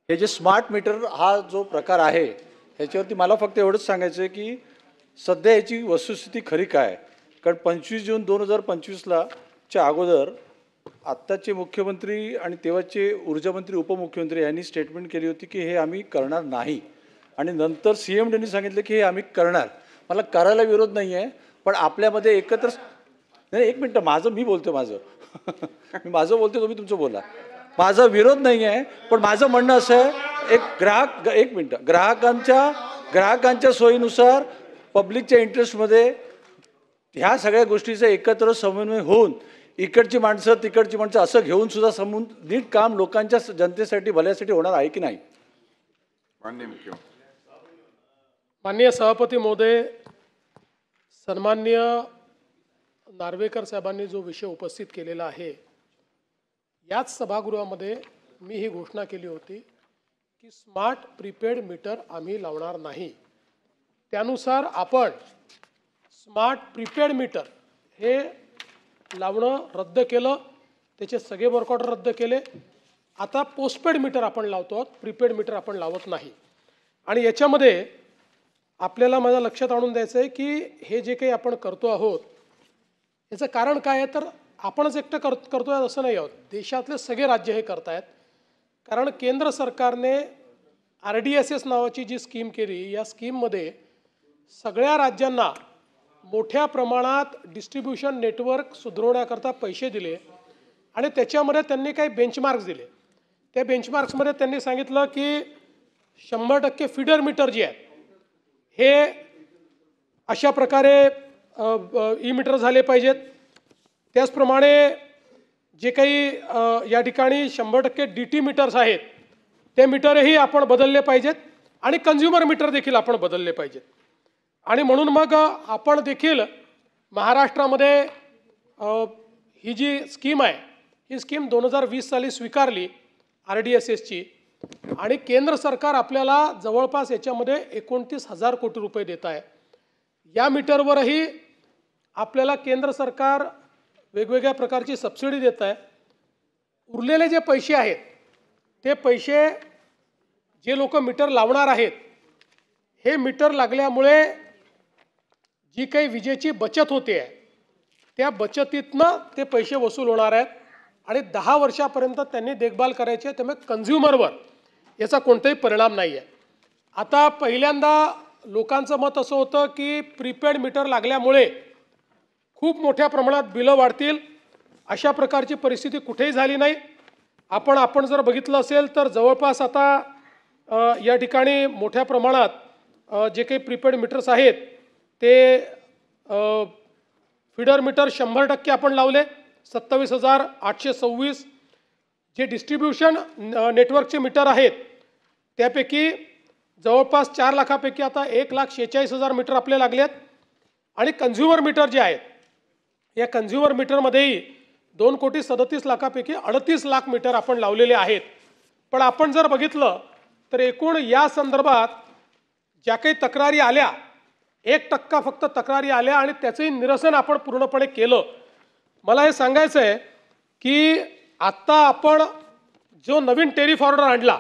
हे जे smart meter हा जो प्रकार आहे ह्याच्यावरती मला फक्त एवढंच सांगायचं आहे की सध्या याची वस्तुस्थिती खरी काय, कारण 25 जून 2025ला च्या अगोदर आत्ताचे मुख्यमंत्री आणि तेव्हाचे ऊर्जामंत्री उपमुख्यमंत्री यांनी स्टेटमेंट केली होती की हे आम्ही करणार नाही, आणि नंतर CMDने सांगितलं की हे आम्ही करणार. मला करायला विरोध नाही आहे, पण आपल्यामध्ये एकत्र नाही. एक मिनटं, मी बोलतो मी माझं बोलतो, तुम्ही तुमचं बोला. माझा विरोध नाही आहे, पण माझं म्हणणं असं आहे, एक मिनटं, ग्राहकांच्या सोयीनुसार पब्लिकच्या इंटरेस्टमध्ये ह्या सगळ्या गोष्टीचा एकत्र समन्वय होऊन इकडची माणसं तिकडची माणसं असं घेऊन सुद्धा समून नीट काम लोकांच्या जनतेसाठी भल्यासाठी होणार आहे की नाही. माननीय सभापती महोदय, सन्माननीय नार्वेकर साहेबांनी जो विषय उपस्थित केलेला आहे, याच सभागृहामध्ये मी ही घोषणा केली होती की स्मार्ट प्रीपेड मीटर आम्ही लावणार नाही. त्यानुसार आपण स्मार्ट प्रीपेड मीटर हे लावणं रद्द केलं, त्याचे सगळे वर्क ऑर्डर रद्द केले. आता पोस्टपेड मीटर आपण लावतो आहोत, प्रीपेड मीटर आपण लावत नाही. आणि याच्यामध्ये आपल्याला माझ्या लक्षात आणून द्यायचं आहे की हे जे काही आपण करतो आहोत याचं कारण काय आहे, तर आपणच एकटं करतोय असं नाही आहोत, देशातले सगळे राज्य हे करत आहेत. कारण केंद्र सरकारने RDSS नावाची जी स्कीम केली, या स्कीममध्ये सगळ्या राज्यांना मोठ्या प्रमाणात डिस्ट्रीब्युशन नेटवर्क सुधारण्याकरता पैसे दिले आणि त्याच्यामध्ये त्यांनी काही बेंचमार्क्स दिले. त्या बेंचमार्क्समध्ये त्यांनी सांगितलं की 100% फीडर मीटर जे आहेत हे अशा प्रकारे ई-मीटर झाले पाहिजेत. त्याचप्रमाणे जे काही या ठिकाणी 100% DT मीटर्स आहेत ते मीटरही आपण बदलले पाहिजेत आणि कन्झ्युमर मीटर देखील आपण बदलले पाहिजेत. आणि म्हणून मग आपण देखील महाराष्ट्रामध्ये ही जी स्कीम आहे, ही स्कीम 2020 साली स्वीकारली RDSSची, आणि केंद्र सरकार आपल्याला जवळपास याच्यामध्ये 29,000 कोटी रुपये देत आहे. या मीटरवरही आपल्याला केंद्र सरकार वेगवेगळ्या प्रकारची सबसिडी देत आहे. उरलेले जे पैसे आहेत ते पैसे जे लोक मीटर लावणार आहेत, हे मीटर लागल्यामुळे जी काही विजेची बचत होते आहे त्या बचतीतनं ते पैसे वसूल होणार आहेत आणि 10 वर्षापर्यंत त्यांनी देखभाल करायची आहे. त्यामुळे कन्झ्युमरवर याचा कोणताही परिणाम नाही आहे. आता पहिल्यांदा लोकांचं मत असं होतं की प्रीपेड मीटर लागल्यामुळे खूप मोठ्या प्रमाणात बिलं वाढतील. अशा प्रकारची परिस्थिती कुठेही झाली नाही. आपण जर बघितलं असेल तर जवळपास आता या ठिकाणी मोठ्या प्रमाणात जे काही प्रीपेड मीटर्स आहेत ते फीडर मीटर 100% आपण लावले, 27,826. जे डिस्ट्रीब्युशन नेटवर्कचे मीटर आहेत त्यापैकी जवळपास 4 लाखापैकी आता 1,46,000 मीटर आपले लागलेत. आणि कन्झ्युमर मीटर जे आहेत, या कन्झ्युमर मीटरमध्येही 2,37,00,000पैकी 38 लाख मीटर आपण लावलेले आहेत. पण आपण जर बघितलं तर एकूण या संदर्भात ज्या काही तक्रारी आल्या, 1% फक्त तक्रारी आल्या आणि त्याचंही निरसन आपण पूर्णपणे केलं. मला हे सांगायचं आहे की आत्ता आपण जो नवीन टेरिफ ऑर्डर आणला,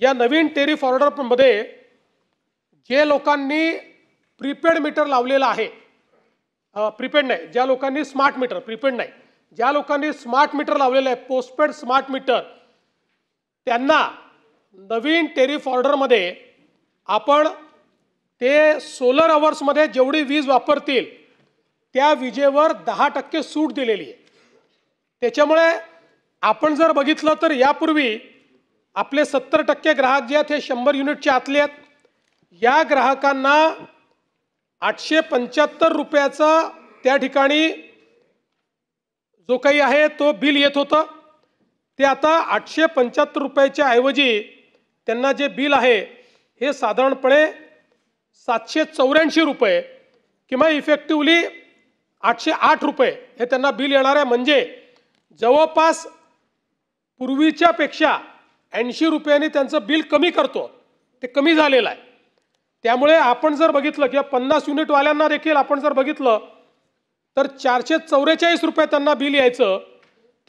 या नवीन टेरिफ ऑर्डरमध्ये जे लोकांनी प्रीपेड मीटर लावलेलं आहे, प्रीपेड नाही, ज्या लोकांनी स्मार्ट मीटर, प्रीपेड नाही, ज्या लोकांनी स्मार्ट मीटर लावलेलं आहे, पोस्टपेड स्मार्ट मीटर, त्यांना नवीन टेरिफ ऑर्डरमध्ये आपण ते सोलर अवर्समध्ये जेवढी वीज वापरतील त्या विजेवर 10% सूट दिलेली आहे. त्याच्यामुळे आपण जर बघितलं तर यापूर्वी आपले 70% ग्राहक जे आहेत हे 100 युनिटच्या आतले आहेत. या ग्राहकांना 875 रुपयाचा त्या ठिकाणी जो काही आहे तो बिल येत होतं, ते आता 875 रुपयाच्या ऐवजी त्यांना जे बिल आहे हे साधारणपणे 784 रुपये किंवा इफेक्टिवली 808 रुपये हे त्यांना बिल येणार आहे. म्हणजे जवळपास पूर्वीच्या पेक्षा 80 रुपयांनी त्यांचं बिल कमी करतो, ते कमी झालेलं आहे. त्यामुळे आपण जर बघितलं किंवा 50 युनिटवाल्यांना देखील आपण जर बघितलं तर 444 रुपये त्यांना बिल यायचं,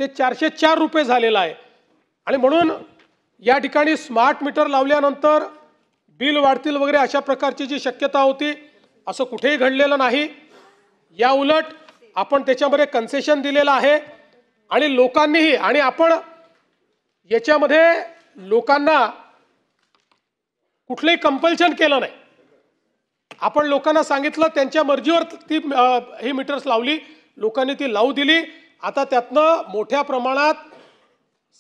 ते 404 रुपये झालेलं आहे. आणि म्हणून या ठिकाणी स्मार्ट मीटर लावल्यानंतर बिल वाढतील वगैरे अशा प्रकारची जी शक्यता होती असं कुठेही घडलेलं नाही। या उलट आपण त्याच्यामध्ये कन्सेशन दिलेलं आहे आणि लोकांनीही, आणि आपण याच्यामध्ये लोकांना कुठलंही कंपल्शन केलं नाही। आपण लोकांना सांगितलं, त्यांच्या मर्जीवर ती ही मीटर्स लावली, लोकांनी ती लावू दिली। आता त्यातनं मोठ्या प्रमाणात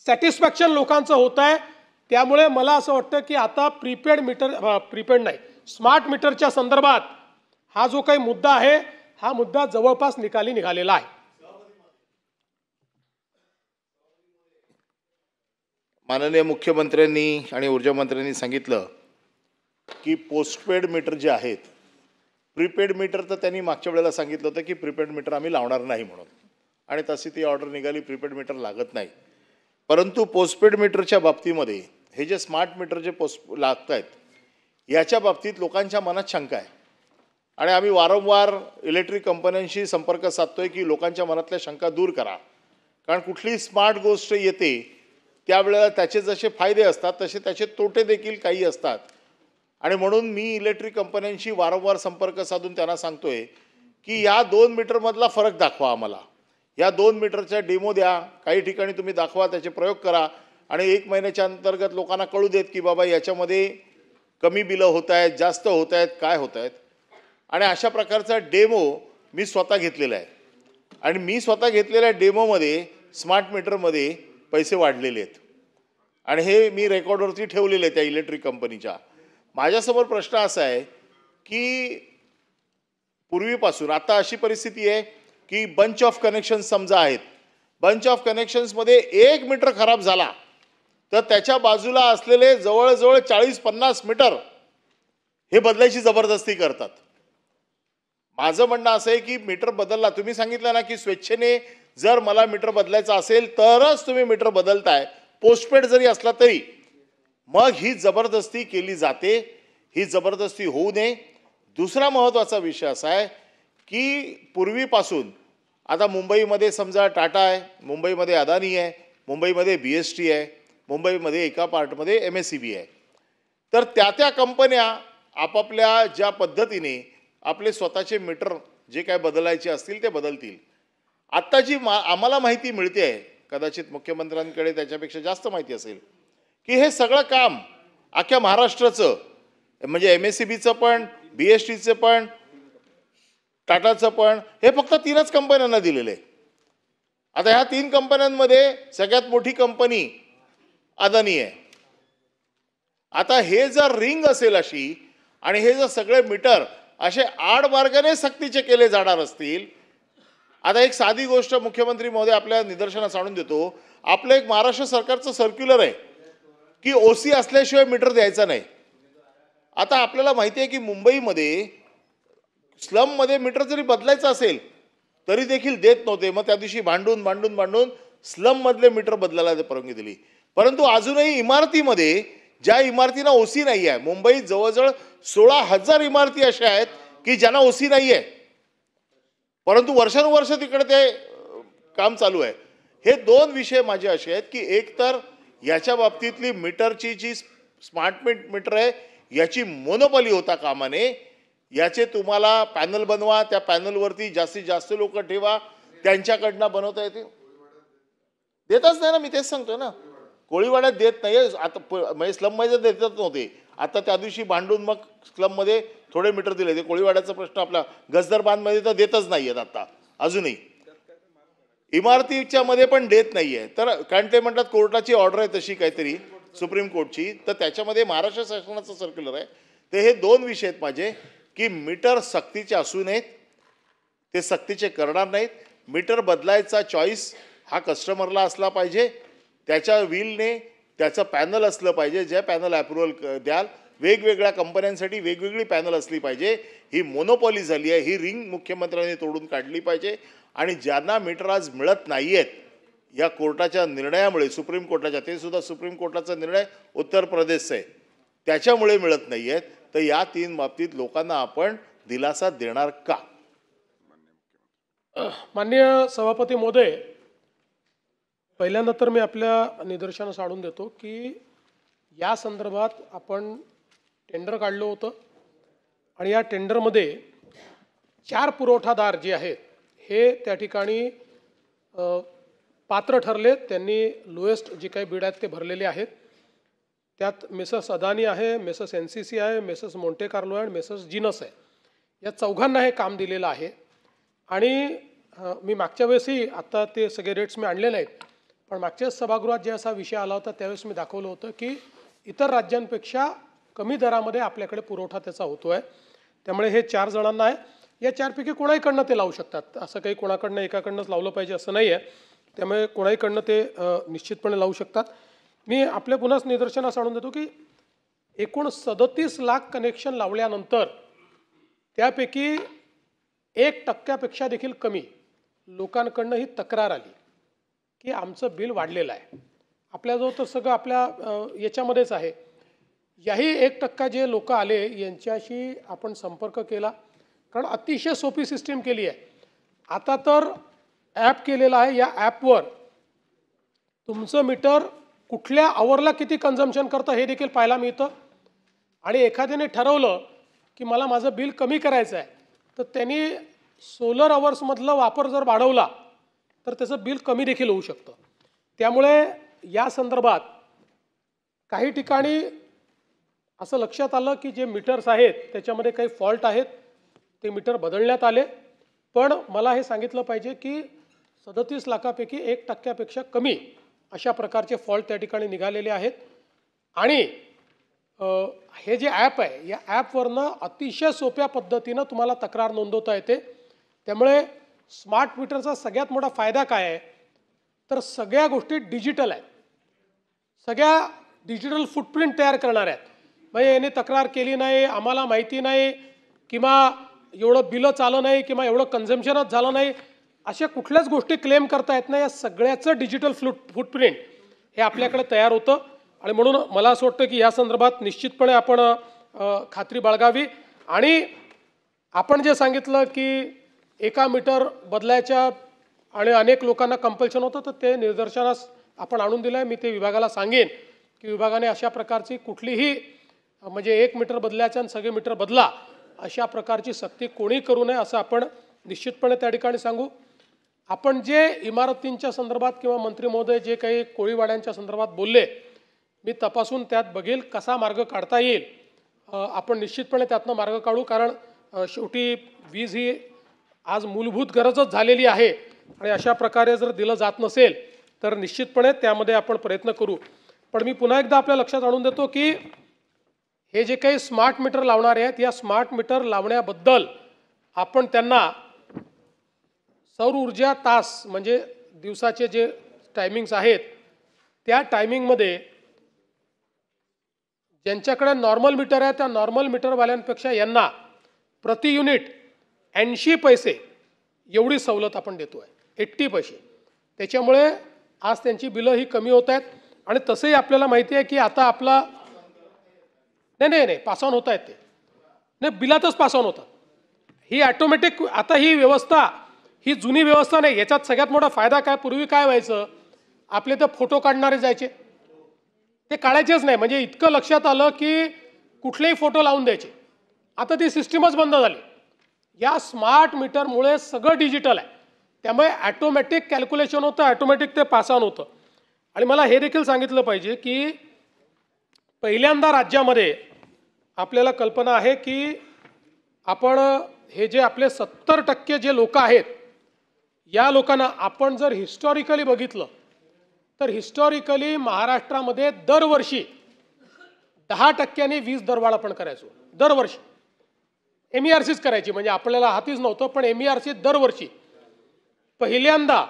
सॅटिस्फॅक्शन लोकांचं होत आहे। त्यामुळे मला असं वाटतं की आता प्रीपेड नाही, स्मार्ट मीटरच्या संदर्भात हा जो काही मुद्दा आहे हा मुद्दा जवळपास निकाली निघालेला आहे। माननीय मुख्यमंत्र्यांनी आणि ऊर्जा मंत्र्यांनी सांगितलं की पोस्टपेड मीटर जे आहेत, प्रीपेड मीटर तर त्यांनी मागच्या वेळेला सांगितलं होतं की प्रीपेड मीटर आम्ही लावणार नाही म्हणून, आणि तशी ती ऑर्डर निघाली, प्रीपेड मीटर लागत नाही। परंतु पोस्टपेड मीटरच्या बाबतीमध्ये हे जे स्मार्ट मीटर जे लागत आहेत याच्या बाबतीत लोकांच्या मनात शंका आहे, आणि आम्ही वारंवार इलेक्ट्रिक कंपन्यांशी संपर्क साधतोय की लोकांच्या मनातल्या शंका दूर करा। कारण कुठलीही स्मार्ट गोष्ट येते त्यावेळेला त्याचे जसे फायदे असतात तसे त्याचे तोटे देखील काही असतात, आणि म्हणून मी इलेक्ट्रिक कंपन्यांशी वारंवार संपर्क साधून त्यांना सांगतोय की या 2 मीटरमधला फरक दाखवा आम्हाला, या 2 मीटरच्या डेमो द्या, काही ठिकाणी तुम्ही दाखवा, त्याचे प्रयोग करा, आणि 1 महिन्याच्या अंतर्गत लोकांना कळू देत की बाबा याच्यामध्ये कमी बिलं होत आहेत, जास्त होत आहेत, काय होत आहेत। आणि अशा प्रकारचा डेमो मी स्वतः घेतलेला आहे, आणि मी स्वतः घेतलेल्या डेमोमध्ये स्मार्ट मीटरमध्ये पैसे वाढलेले आहेत, आणि हे मी रेकॉर्डवरती ठेवलेले आहे त्या इलेक्ट्रिक कंपनीच्या। माझ्यासमोर प्रश्न असा आहे की पूर्वीपासून आता अशी परिस्थिती आहे की बंच ऑफ कनेक्शन्स समजा आहेत, बंच ऑफ कनेक्शन्समध्ये 1 मीटर खराब झाला तर त्याच्या बाजूला असलेले जवळजवळ 40-50 मीटर हे बदलायची जबरदस्ती करतात। माझं म्हणणं असं आहे की मीटर बदलला, तुम्ही सांगितलं ना की स्वेच्छेने जर मला मीटर बदलायचा असेल तरच तुम्ही मीटर बदलताय, पोस्टपेड जरी असला तरी, मग ही जबरदस्ती केली जाते, ही जबरदस्ती होऊ नये। दुसरा महत्त्वाचा विषय असा आहे की पूर्वीपासून आता मुंबईमध्ये समजा टाटा आहे, मुंबईमध्ये अदानी आहे, मुंबईमध्ये BST आहे, मुंबईमध्ये एका पार्टमध्ये MSEB आहे, तर त्या कंपन्या आपापल्या ज्या पद्धतीने आपले स्वतःचे मीटर जे काय बदलायचे असतील ते बदलतील। आत्ता जी आम्हाला माहिती मिळते आहे, कदाचित मुख्यमंत्र्यांकडे त्याच्यापेक्षा जास्त माहिती असेल, की हे सगळं काम अख्ख्या महाराष्ट्राचं म्हणजे MSEBचं पण, BSTचं पण, टाटाचं पण, हे फक्त 3च कंपन्यांना दिलेलं आहे। आता ह्या 3 कंपन्यांमध्ये सगळ्यात मोठी कंपनी अदानी आहे। आता हे जर रिंग असेल अशी, आणि हे जर सगळे मीटर असे आडमार्गाने सक्तीचे केले जाणार असतील, आता एक साधी गोष्ट मुख्यमंत्री महोदय आपल्या निदर्शनास आणून देतो, आपलं एक महाराष्ट्र सरकारचं सर्क्युलर आहे की OC असल्याशिवाय मीटर द्यायचा नाही। आता आपल्याला माहिती आहे की मुंबईमध्ये स्लममध्ये मीटर जरी बदलायचं असेल तरी देखील देत नव्हते, मग त्या दिवशी भांडून स्लममधले मीटर बदलायला परवानगी दिली। परंतु अजूनही इमारतीमध्ये ज्या इमारतींना OC नाही आहे, मुंबईत जवळजवळ 16,000 इमारती अशा आहेत की ज्यांना OC नाही आहे, परंतु वर्षानुवर्ष तिकडे ते काम चालू आहे। हे 2 विषय माझे असे आहेत की एक तर याच्या बाबतीतली मीटरची जी स्मार्ट मीटर आहे याची मोनोपॉली होता कामा नये, याचे तुम्हाला पॅनल बनवा, त्या पॅनलवरती जास्तीत जास्त लोक ठेवा, त्यांच्याकडनं बनवता येते, देतच नाही ना, मी तेच सांगतो ना, कोळीवाड्यात देत नाही। आता म्हणजे स्लममध्ये देतच नव्हते, आता त्या दिवशी भांडून मग स्लममध्ये थोडे मीटर दिले, ते कोळीवाड्याचा प्रश्न आपला गजदर बांधमध्ये तर देतच नाही आहेत, आता अजूनही इमारतीच्या मध्ये पण देत नाही आहे। तर कारण ते म्हणतात कोर्टाची ऑर्डर आहे तशी काहीतरी सुप्रीम कोर्टची, तर त्याच्यामध्ये महाराष्ट्र शासनाचं सर्क्युलर आहे। ते हे 2 विषय आहेत माझे की मीटर सक्तीचे असू नयेत, ते सक्तीचे करणार नाहीत, मीटर बदलायचा चॉईस हा कस्टमरला असला पाहिजे, त्याच्या व्हीलने त्याचं पॅनल असलं पाहिजे, जे पॅनल अप्रुव्हल द्याल, वेगवेगळ्या कंपन्यांसाठी वेगवेगळी पॅनल असली पाहिजे। ही मोनोपॉली झाली आहे, ही रिंग मुख्यमंत्र्यांनी तोडून काढली पाहिजे, आणि ज्यांना मीटर आज मिळत नाही आहेत या कोर्टाच्या निर्णयामुळे, सुप्रीम कोर्टाच्या, ते सुद्धा सुप्रीम कोर्टाचा निर्णय उत्तर प्रदेशचा आहे, त्याच्यामुळे मिळत नाही आहेत, तर या 3 बाबतीत लोकांना आपण दिलासा देणार का? माननीय सभापती महोदय, पहिल्यांदा तर मी आपल्या निदर्शनास आणून देतो की या संदर्भात आपण टेंडर काढलं होतं आणि या टेंडरमध्ये 4 पुरवठादार जे आहेत हे त्या ठिकाणी पात्र ठरले. त्यांनी लोएस्ट जे काही बीड आहेत ते भरलेले आहेत. त्यात मेसर्स अदानी आहे, मेसर्स NCC आहे, मेसर्स मोंटे कार्लो आहे आणि मेसर्स जिनस आहे. या चौघांना हे काम दिलेलं आहे. आणि मी मागच्या वेळेसही आता ते सगळे रेट्स मी आणले नाहीत, पण मागच्या सभागृहात जे असा विषय आला होता त्यावेळेस मी दाखवलं होतं की इतर राज्यांपेक्षा कमी दरामध्ये आपल्याकडे पुरवठा त्याचा होतो आहे. त्यामुळे हे 4 जणांना आहे. या 4 पैकी कोणाहीकडनं ते लावू शकतात. असं काही कोणाकडनं एकाकडनंच लावलं पाहिजे असं नाही आहे. त्यामुळे कोणाहीकडनं ते निश्चितपणे लावू शकतात. मी आपल्या पुन्हा निदर्शनास आणून देतो की एकूण 37 लाख कनेक्शन लावल्यानंतर त्यापैकी 1% देखील कमी लोकांकडनं ही तक्रार आली की आमचं बिल वाढलेलं आहे. आपल्याजवळ तर सगळं आपल्या याच्यामध्येच आहे. याही 1% जे लोक आले यांच्याशी आपण संपर्क केला, कारण अतिशय सोपी सिस्टीम केली आहे. आता तर ॲप केलेलं आहे. या ॲपवर तुमचं मीटर कुठल्या आवरला किती कन्झम्पशन करतं हे देखील पाहायला मिळतं. आणि एखाद्याने ठरवलं की मला माझं बिल कमी करायचं आहे तर त्यांनी सोलर अवर्समधलं वापर जर वाढवला तर त्याचं बिल कमी देखील होऊ शकतं. त्यामुळे या संदर्भात काही ठिकाणी असं लक्षात आलं की जे मीटर्स आहेत त्याच्यामध्ये काही फॉल्ट आहेत, ते मीटर बदलण्यात आले. पण मला हे सांगितलं पाहिजे की 37 लाखापैकी 1% कमी अशा प्रकारचे फॉल्ट त्या ठिकाणी निघालेले आहेत. आणि हे जे ॲप आहे या ॲपवरनं अतिशय सोप्या पद्धतीनं तुम्हाला तक्रार नोंदवता येते. त्यामुळे स्मार्ट मीटरचा सगळ्यात मोठा फायदा काय आहे तर सगळ्या गोष्टी डिजिटल आहेत. सगळ्या डिजिटल फुटप्रिंट तयार करणार आहेत. म्हणजे याने तक्रार केली नाही, आम्हाला माहिती नाही, किंवा एवढं बिलं चाललं नाही, किंवा एवढं कन्झम्पशनच झालं नाही, अशा कुठल्याच गोष्टी क्लेम करता येत नाही. या सगळ्याचं डिजिटल फुटप्रिंट हे आपल्याकडे तयार होतं. आणि म्हणून मला असं वाटतं की या संदर्भात निश्चितपणे आपण खात्री बाळगावी. आणि आपण जे सांगितलं की एका मीटर बदलायच्या आणि अनेक लोकांना कंपल्शन होतं तर ते निदर्शनास आपण आणून दिलं आहे. मी ते विभागाला सांगेन की विभागाने अशा प्रकारची कुठलीही म्हणजे 1 मीटर बदलायचं आणि सगळे मीटर बदला अशा प्रकारची सक्ती कोणी करू नये असं आपण निश्चितपणे त्या ठिकाणी सांगू. आपण जे इमारतींच्या संदर्भात किंवा मंत्री महोदय जे काही कोळीवाड्यांच्या संदर्भात बोलले मी तपासून त्यात बघेल कसा मार्ग काढता येईल. आपण निश्चितपणे त्यातनं मार्ग काढू. कारण शेवटी वीज ही आज मूलभूत गरजच झालेली आहे आणि अशा प्रकारे जर दिलं जात नसेल तर निश्चितपणे त्यामध्ये आपण प्रयत्न करू. पण मी पुन्हा एकदा आपल्या लक्षात आणून देतो की हे जे काही स्मार्ट मीटर लावणारे आहेत या स्मार्ट मीटर लावण्याबद्दल आपण त्यांना सौर ऊर्जा तास म्हणजे दिवसाचे जे टायमिंग्स आहेत त्या टायमिंगमध्ये ज्यांच्याकडे नॉर्मल मीटर आहे त्या नॉर्मल मीटरवाल्यांपेक्षा यांना प्रति युनिट 80 पैसे एवढी सवलत आपण देतो आहे. 80 पैसे. त्याच्यामुळे आज त्यांची बिलं ही कमी होत आहेत. आणि तसंही आपल्याला माहिती आहे की आता आपला नाही पास ऑन होत आहेत ते नाही बिलातच पास ऑन होतात. ही ॲटोमॅटिक आता ही व्यवस्था ही जुनी व्यवस्था नाही. याच्यात सगळ्यात मोठा फायदा काय, पूर्वी काय व्हायचं आपले तर फोटो काढणारे जायचे ते काढायचेच नाही. म्हणजे इतकं लक्षात आलं की कुठलेही फोटो लावून द्यायचे. आता ती सिस्टीमच बंद झाली. या स्मार्ट मीटरमुळे सगळं डिजिटल आहे. त्यामुळे ॲटोमॅटिक कॅल्क्युलेशन होतं, ॲटोमॅटिक ते पास ऑन होतं. आणि मला हे देखील सांगितलं पाहिजे की पहिल्यांदा राज्यामध्ये आपल्याला कल्पना आहे की आपण हे जे आपले 70% जे लोक आहेत या लोकांना आपण जर हिस्टॉरिकली बघितलं तर हिस्टॉरिकली महाराष्ट्रामध्ये दरवर्षी 10% वीज दरवाढ आपण करायचो. दरवर्षी MERCच करायची. म्हणजे आपल्याला हातीच नव्हतं पण MERC दरवर्षी. पहिल्यांदा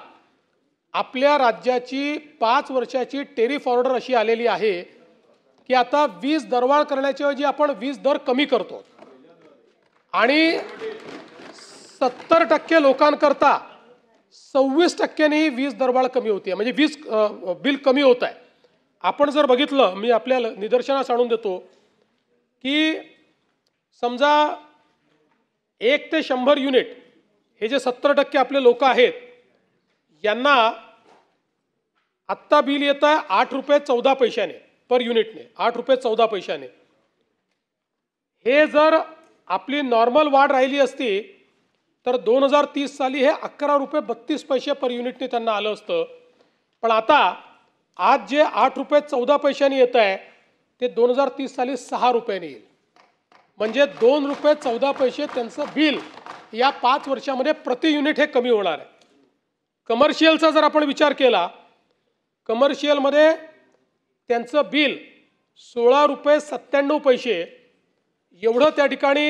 आपल्या राज्याची 5 वर्षाची टेरिफ ऑर्डर अशी आलेली आहे की आता वीज दरवाढ करण्याच्या ऐवजी आपण वीज दर कमी करतो. आणि 70% लोकांकरता 26% वीज दरवाढ कमी होते. म्हणजे वीज बिल कमी होत आहे. आपण जर बघितलं मी आपल्या निदर्शनास आणून देतो की समजा 1 ते 100 युनिट हे जे 70% आपले लोक आहेत यांना आत्ता बिल येत आहे 8 रुपये 14 पैशाने. पर युनिटने, 8 रुपये 14 पैशाने. हे जर आपली नॉर्मल वाढ राहिली असती तर 2030 साली हे 11 रुपये 32 पैसे पर युनिटने त्यांना आलं असतं. पण आता आज जे 8 रुपये 14 पैशाने येत आहे ते 2030 साली 6 रुपयाने येईल. म्हणजे 2 रुपये 14 पैसे त्यांचं बिल या 5 वर्षामध्ये प्रति युनिट हे कमी होणार आहे. कमर्शियलचा जर आपण विचार केला, कमर्शियलमध्ये त्यांचं बिल 16 रुपये 97 पैसे एवढं त्या ठिकाणी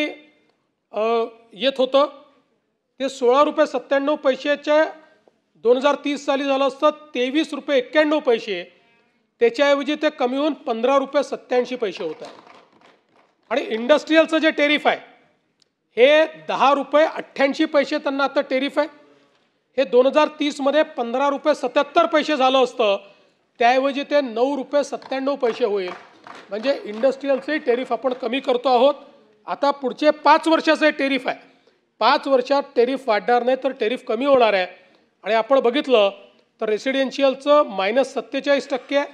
येत होतं. ते 16 रुपये 97 पैशाचे 2030 साली झालं असतं 23 रुपये 91 पैसे. त्याच्याऐवजी ते कमी होऊन 15 रुपये 87 पैसे होत आहे. आणि इंडस्ट्रीयलचं जे टेरिफ आहे हे 10 रुपये 88 पैसे त्यांना आता टेरिफ आहे. हे 2030 मध्ये 15 रुपये 77 पैसे झालं असतं, त्याऐवजी ते 9 रुपये 97 पैसे होईल. म्हणजे इंडस्ट्रीयलचे टेरिफ आपण कमी करतो आहोत. आता पुढचे 5 वर्षाचे टेरिफ आहे, 5 वर्षात टेरिफ वाढणार नाही तर टेरिफ कमी होणार आहे. आणि आपण बघितलं तर रेसिडेन्शियलचं -47% आहे,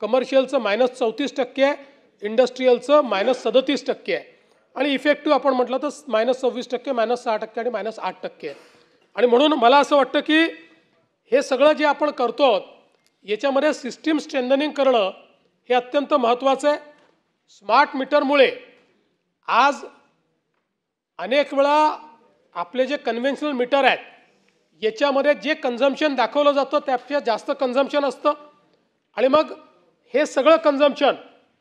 कमर्शियलचं -34% आहे, इंडस्ट्रीयलचं -37% आहे. आणि इफेक्टिव्ह आपण म्हटलं तर -26%, -6% आणि -8% आहे. आणि म्हणून मला असं वाटतं की हे सगळं जे आपण करतो याच्यामध्ये सिस्टीम स्ट्रेंथनिंग करणं हे अत्यंत महत्त्वाचं आहे. स्मार्ट मीटरमुळे आज अनेक वेळा आपले जे कन्व्हेन्शनल मीटर आहेत याच्यामध्ये जे कन्झम्पशन दाखवलं जातं त्यापेक्षा जास्त कन्झम्पशन असतं. आणि मग हे सगळं कन्झम्पशन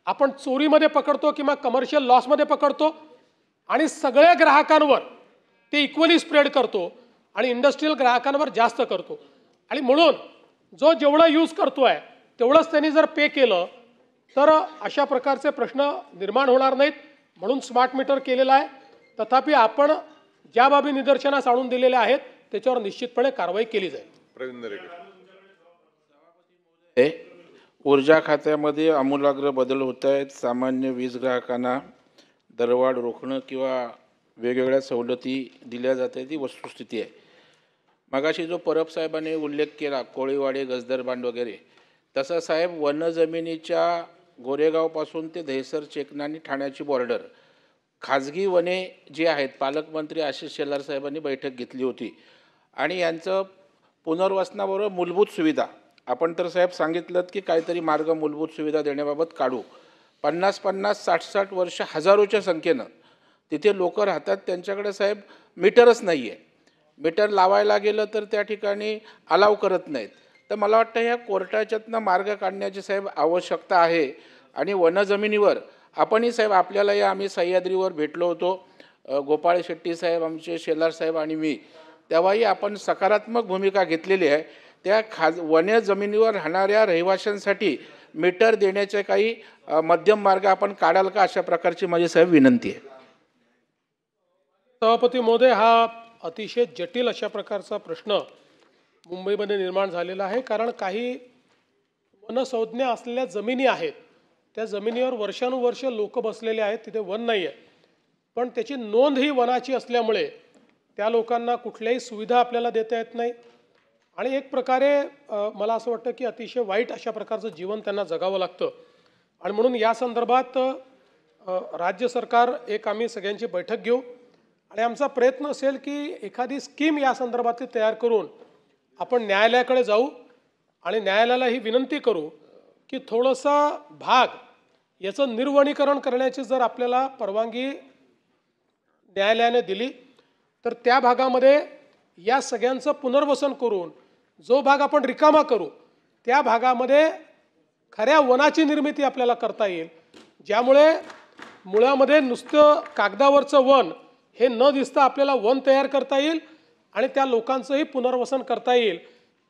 आपण चोरीमध्ये पकडतो किंवा कमर्शियल लॉसमध्ये पकडतो आणि सगळ्या ग्राहकांवर ते इक्वली स्प्रेड करतो आणि इंडस्ट्रीयल ग्राहकांवर जास्त करतो. आणि म्हणून जो जेवढं यूज करतो आहे तेवढंच त्यांनी जर पे केलं तर अशा प्रकारचे प्रश्न निर्माण होणार नाहीत. म्हणून स्मार्ट मीटर केलेलं आहे. तथापि आपण ज्या बाबी निदर्शनास आणून दिलेल्या आहेत त्याच्यावर निश्चितपणे कारवाई केली जाईल. ऊर्जा खात्यामध्ये आमूलाग्र बदल होत आहेत. सामान्य वीज ग्राहकांना दरवाढ रोखणं किंवा वेगवेगळ्या सवलती दिल्या जात आहेत ही वस्तुस्थिती आहे. मगाशी जो परब साहेबांनी उल्लेख केला कोळीवाडे गजदरबांड वगैरे, तसा साहेब वन जमिनीच्या गोरेगावपासून ते दहिसर चेकना आणि ठाण्याची बॉर्डर खाजगी वने जी आहेत, पालकमंत्री आशिष शेलार साहेबांनी बैठक घेतली होती. आणि यांचं पुनर्वसनाबरोबर मूलभूत सुविधा आपण तर साहेब सांगितलं की काहीतरी मार्ग मूलभूत सुविधा देण्याबाबत काढू. 50-50, 60-60 वर्ष हजारोच्या संख्येनं तिथे लोक राहतात, त्यांच्याकडे साहेब मीटरच नाही आहे. मीटर लावायला गेलं तर त्या ठिकाणी अलाव करत नाहीत. तर मला वाटतं ह्या कोर्टाच्यातनं मार्ग काढण्याची साहेब आवश्यकता आहे. आणि वनजमिनीवर आपणही साहेब आपल्याला या आम्ही सह्याद्रीवर भेटलो होतो, गोपाळ शेट्टी साहेब आमचे शेलार साहेब आणि मी, तेव्हाही आपण सकारात्मक भूमिका घेतलेली आहे. त्या वन जमिनीवर राहणाऱ्या रहिवाशांसाठी मीटर देण्याचे काही मध्यम मार्ग आपण काढाल का, अशा प्रकारची माझी साहेब विनंती आहे. सभापती महोदय, हा अतिशय जटिल अशा प्रकारचा प्रश्न मुंबईमध्ये निर्माण झालेला आहे. कारण काही वनसंज्ञा असलेल्या जमिनी आहेत, त्या जमिनीवर वर्षानुवर्ष लोक बसलेले आहेत, तिथे वन नाही आहे. पण त्याची नोंद ही वनाची असल्यामुळे त्या लोकांना कुठल्याही सुविधा आपल्याला देता येत नाही. आणि एक प्रकारे मला असं वाटतं की अतिशय वाईट अशा प्रकारचं जीवन त्यांना जगावं लागतं. आणि म्हणून या संदर्भात राज्य सरकार एक आम्ही सगळ्यांची बैठक घेऊ आणि आमचा प्रयत्न असेल की एखादी स्कीम या संदर्भातली तयार करून आपण न्यायालयाकडे जाऊ आणि न्यायालयाला ही विनंती करू की थोडंसा भाग याचं निर्वनीकरण करण्याची जर आपल्याला परवानगी न्यायालयाने दिली तर त्या भागामध्ये या सगळ्यांचं पुनर्वसन करून जो भाग आपण रिकामा करू त्या भागामध्ये खऱ्या वनाची निर्मिती आपल्याला करता येईल, ज्यामुळे मुळामध्ये नुसतं कागदावरचं वन हे न दिसता आपल्याला वन तयार करता येईल आणि त्या लोकांचंही पुनर्वसन करता येईल.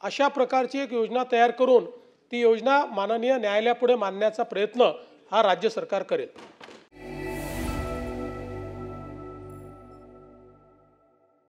अशा प्रकारची एक योजना तयार करून ती योजना माननीय न्यायालयापुढे मांडण्याचा प्रयत्न हा राज्य सरकार करेल.